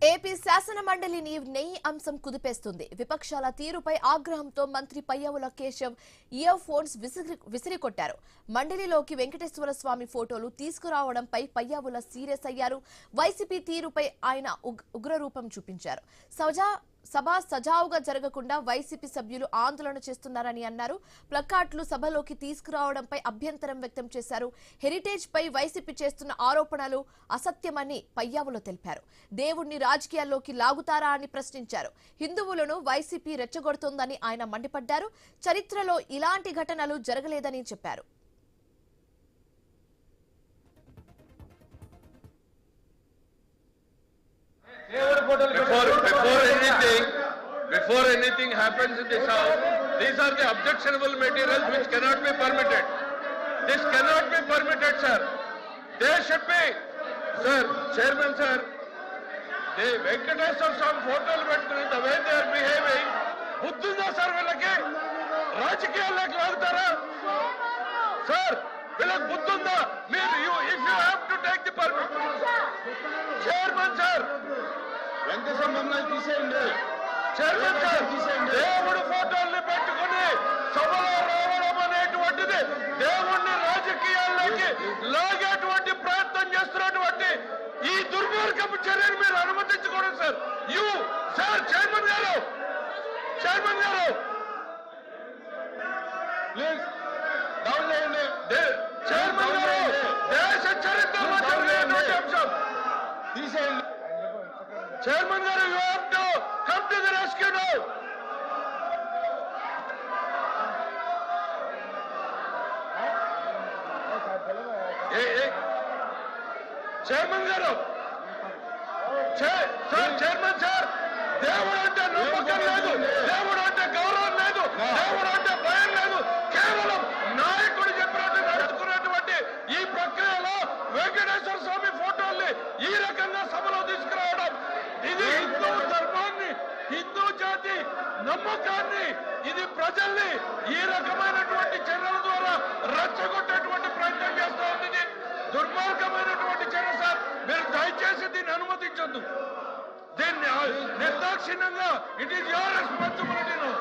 AP శాసన మండలిని నెయ్యి అంశం కుదిపేస్తుంది. విపక్షాల తీరుపై ఆగ్రహంతో మంత్రి పయ్యావుల కేశవ్ ఇయర్ ఫోన్స్ విసిరికొట్టారు. మండలిలోకి వెంకటేశ్వర స్వామి ఫోటోలు తీసుకురావడంపై పయ్యావుల సీరియస్ అయ్యారు. వైసీపీ తీరుపై ఆయన ఉగ్రరూపం చూపించారు. సభ సజావుగా జరగకుండా వైసీపీ సభ్యులు ఆందోళన చేస్తున్నారని అన్నారు. ప్లకార్డులు సభలోకి తీసుకురావడంపై అభ్యంతరం వ్యక్తం చేశారు. హెరిటేజ్ పై వైసీపీ చేస్తున్న ఆరోపణలు అసత్యమని పయ్యావులు తెలిపారు. దేవుణ్ణి రాజకీయాల్లోకి లాగుతారా అని ప్రశ్నించారు. హిందువులను వైసీపీ రెచ్చగొడుతోందని ఆయన మండిపడ్డారు. చరిత్రలో ఇలాంటి ఘటనలు జరగలేదని చెప్పారు. Before anything happens in this house, these are the objectionable materials which cannot be permitted. This cannot be permitted, sir. They should be, sir, Chairman, sir. The Venkateswara Swami photos పెట్టుకుని the way they are behaving, బుద్ధుందా sir వీళ్ళకి? రాజకీయాల్లోకి లాగుతారా sir? వీళ్ళకి బుద్ధుందా? మీరు if you have to take the permit, Chairman, sir. Venkateswara మమ్మల్ని తీసేయండి. Chairman sir, దేవుడు ఫోటోల్ని పెట్టుకుని సభలో రావడం అనేటువంటిది దేవుణ్ణి రాజకీయాల్లోకి లాగేటువంటి ప్రయత్నం చేస్తున్నటువంటి ఈ దుర్మార్గపు చర్యను మీరు అనుమతించకూడదు సార్. సార్ చైర్మన్ గారు ప్లీజ్ డౌన్ చేయండి. చైర్మన్ గారు, దేశ చరిత్రలో జరిగినటువంటి అంశం తీసేయండి. చైర్మన్ గారు, you have to come to the rescue now. Chairman గారు, చైర్మన్ సార్, దేవుడు అంటే నమ్మకం లేదు, దేవుడు అంటే గౌరవం లేదు, దేవుడు అంటే భయం లేదు. కేవలం నాయకుడు చెప్పినట్టు నడుచుకున్నటువంటి ఈ ప్రక్రియలో వెంకటేశ్వర స్వామి ఫోటోల్ని ఈ రకంగా సభలో తీసుకురావడం, ఇది హిందూ ధర్మాన్ని, హిందూ జాతి నమ్మకాన్ని, ఇది ప్రజల్ని ఈ రకమైనటువంటి చర్యల ద్వారా రెచ్చగొట్టేటువంటి ప్రయత్నం చేస్తూ ఉంది. దుర్మార్గమైనటువంటి చర్య సార్. మీరు దయచేసి దీన్ని అనుమతించొద్దు. దీన్ని నిర్దాక్షిణ్యంగా it is your responsibility now.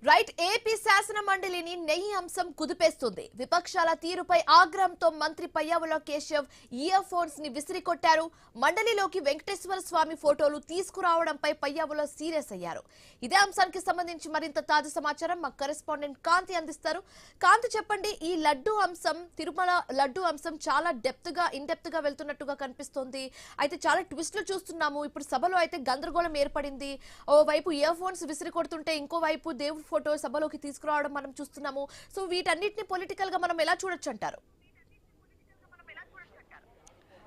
Right. AP శాసన మండలిని నెయ్యి అంశం కుదిపేస్తుంది. విపక్షాల తీరుపై ఆగ్రహంతో మంత్రి పయ్యావుల కేశవ్ ఇయర్ ఫోన్స్ ని విసిరికొట్టారు. మండలిలోకి వెంకటేశ్వర స్వామి ఫోటోలు తీసుకురావడంపై పయ్యావుల సీరియస్ అయ్యారు. ఇదే అంశానికి సంబంధించి మరింత తాజా సమాచారం మా కరెస్పాండెంట్ కాంతి అందిస్తారు. కాంతి, చెప్పండి, ఈ లడ్డు అంశం, తిరుమల లడ్డు అంశం చాలా ఇన్ డెప్త్ గా వెళ్తున్నట్టుగా కనిపిస్తోంది. అయితే చాలా ట్విస్టులు చూస్తున్నాము. ఇప్పుడు సభలో అయితే గందరగోళం ఏర్పడింది. ఓ వైపు ఇయర్ ఫోన్స్ విసిరి కొడుతుంటే ఇంకో వైపు దేవుడు ఫోటో సభలోకి తీసుకురావడం మనం చూస్తున్నాము. సో వీటన్నిటిని పొలిటికల్ గా మనం ఎలా చూడొచ్చు అంటారు?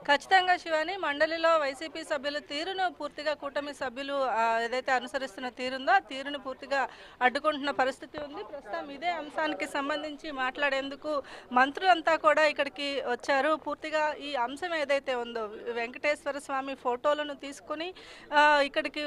ఖచ్చితంగా శివాని, మండలిలో వైసీపీ సభ్యుల తీరును పూర్తిగా కూటమి సభ్యులు ఏదైతే అనుసరిస్తున్న తీరుందో ఆ తీరును పూర్తిగా అడ్డుకుంటున్న పరిస్థితి ఉంది. ప్రస్తుతం ఇదే అంశానికి సంబంధించి మాట్లాడేందుకు మంత్రులంతా కూడా ఇక్కడికి వచ్చారు. పూర్తిగా ఈ అంశం ఏదైతే ఉందో వెంకటేశ్వర స్వామి ఫోటోలను తీసుకుని ఇక్కడికి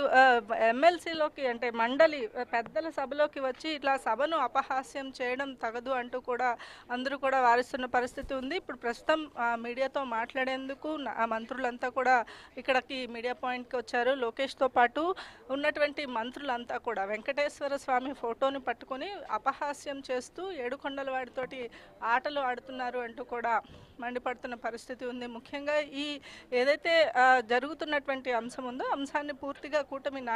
ఎమ్మెల్సీలోకి, అంటే మండలి పెద్దల సభలోకి వచ్చి ఇట్లా సభను అపహాస్యం చేయడం తగదు అంటూ కూడా అందరూ కూడా వారిస్తున్న పరిస్థితి ఉంది. ఇప్పుడు ప్రస్తుతం మీడియాతో మాట్లాడేందుకు ఆ మంత్రులంతా కూడా ఇక్కడికి మీడియా పాయింట్కి వచ్చారు. లోకేష్తో పాటు ఉన్నటువంటి మంత్రులంతా కూడా వెంకటేశ్వర స్వామి ఫోటోని పట్టుకొని అపహాస్యం చేస్తూ ఏడుకొండల వాడితోటి ఆటలు ఆడుతున్నారు అంటూ కూడా మండిపడుతున్న పరిస్థితి ఉంది. ముఖ్యంగా ఈ ఏదైతే జరుగుతున్నటువంటి అంశం ఉందో అంశాన్ని పూర్తిగా కూటమి